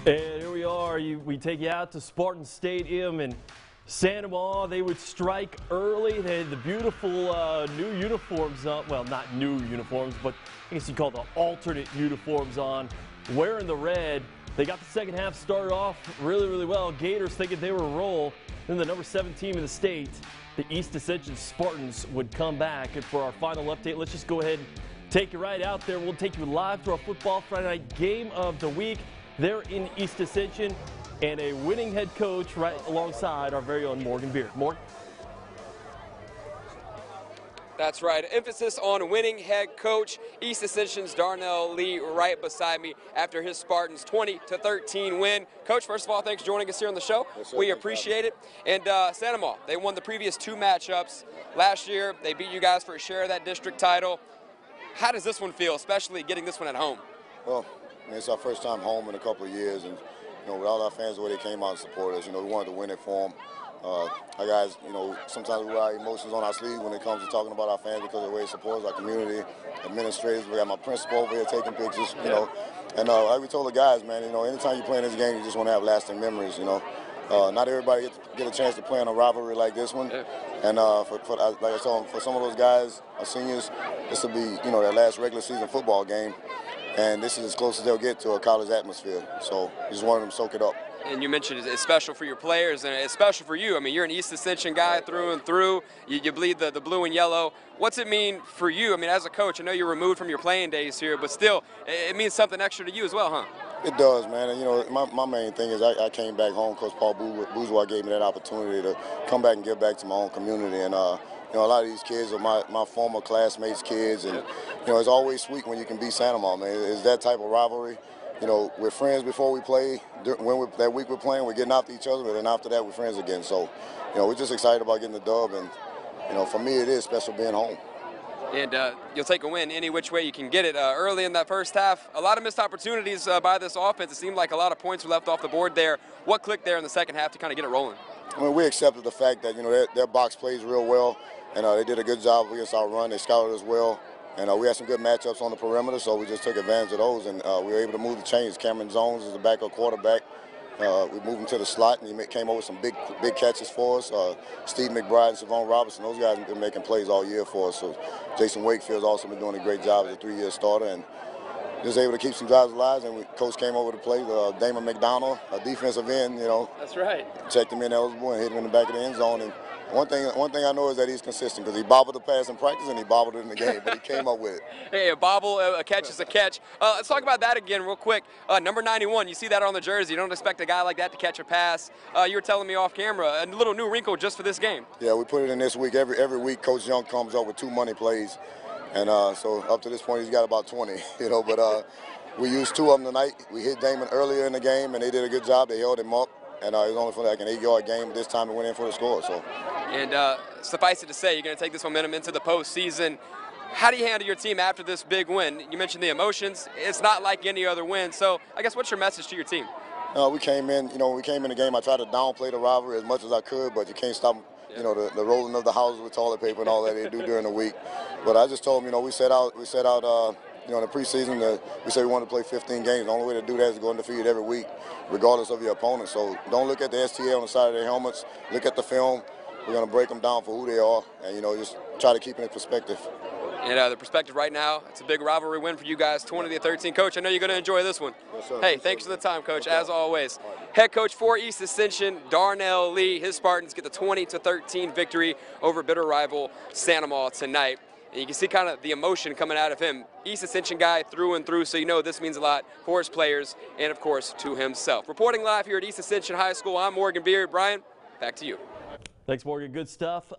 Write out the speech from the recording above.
And here we are. We take you out to Spartan Stadium in Santa Monica. They would strike early. They had the beautiful new uniforms on. Well, not new uniforms, but I guess you'd call the alternate uniforms on. Wearing the red. They got the second half started off really, really well. Gators thinking they were a roll. Then the number 7 team in the state, the East Ascension Spartans, would come back. And for our final update, let's just go ahead and take you right out there. We'll take you live to our football Friday night game of the week. They're in East Ascension, and a winning head coach right alongside our very own Morgan Beard. Morgan? That's right. Emphasis on winning head coach. East Ascension's Darnell Lee right beside me after his Spartans 20-13 win. Coach, first of all, thanks for joining us here on the show. Yes, sir. We appreciate it. And Santa Monica, they won the previous 2 matchups. Last year, they beat you guys for a share of that district title. How does this one feel, especially getting this one at home? Well, it's our first time home in a couple of years, and with all our fans, the way they came out and supported us, we wanted to win it for them. Our guys, sometimes we wear our emotions on our sleeve when it comes to talking about our fans because of the way they support us, our community, administrators. We got my principal over here taking pictures, And like we told the guys, man, anytime you play in this game, you just want to have lasting memories, Not everybody get a chance to play in a rivalry like this one. Yeah. And like I told them, for some of those guys, our seniors, this will be, their last regular season football game. And this is as close as they'll get to a college atmosphere. So just wanted them to soak it up. And you mentioned it's special for your players, and it's special for you. I mean, you're an East Ascension guy through and through. You bleed the blue and yellow. What's it mean for you? I mean, as a coach, I know you're removed from your playing days here, but still, it means something extra to you as well, huh? It does, man. And, my main thing is I came back home. Coach Paul Bourgeois gave me that opportunity to come back and give back to my own community. And, a lot of these kids are my former classmates' kids. And, it's always sweet when you can beat Santa Monica, man. It's that type of rivalry. We're friends before we play. That week we're playing, we're getting after each other, but then after that, we're friends again. So, we're just excited about getting the dub. And, for me, it is special being home. And you'll take a win any which way you can get it. Early in that first half, a lot of missed opportunities by this offense. It seemed like a lot of points were left off the board there. What clicked there in the second half to kind of get it rolling? I mean, we accepted the fact that, their box plays real well, and they did a good job against our run. They scouted us well, and we had some good matchups on the perimeter, so we just took advantage of those, and we were able to move the chains. Cameron Jones is the backup quarterback. We moved him to the slot, and he came over with some big catches for us. Steve McBride and Savon Robertson, those guys have been making plays all year for us. So Jason Wakefield's also been doing a great job as a 3-year starter, and just able to keep some drives alive. And coach came over to play Damon McDonald, a defensive end. That's right. Checked him in eligible and hit him in the back of the end zone. And one thing I know is that he's consistent because he bobbled the pass in practice and he bobbled it in the game, but he came up with it. Hey, a bobble, a catch is a catch. Let's talk about that again real quick. Number 91, you see that on the jersey. You don't expect a guy like that to catch a pass. You were telling me off camera, a little new wrinkle just for this game. Yeah, we put it in this week. Every week, Coach Young comes up with 2 money plays. And so up to this point, he's got about 20, but we used 2 of them tonight. We hit Damon earlier in the game, and they did a good job. They held him up, and it was only for like an 8-yard game. This time, it went in for the score. So. And suffice it to say, you're going to take this momentum into the postseason. How do you handle your team after this big win? You mentioned the emotions. It's not like any other win. So I guess what's your message to your team? We came in, when we came in the game, I tried to downplay the rivalry as much as I could, but you can't stop the rolling of the houses with toilet paper and all that they do during the week. But I just told them, we set out, in the preseason, we said we wanted to play 15 games. The only way to do that is to go undefeated every week, regardless of your opponent. So don't look at the STA on the side of their helmets. Look at the film. We're going to break them down for who they are and, just try to keep it in perspective. And the perspective right now, it's a big rivalry win for you guys, 20-13. Coach, I know you're going to enjoy this one. Yes, sir. Hey, thanks for the time, Coach, as always. Head coach for East Ascension, Darnell Lee. His Spartans get the 20-13 victory over bitter rival Santa Monica tonight. And you can see kind of the emotion coming out of him. East Ascension guy through and through, so this means a lot for his players and, of course, to himself. Reporting live here at East Ascension High School, I'm Morgan Beard. Brian, back to you. Thanks, Morgan. Good stuff.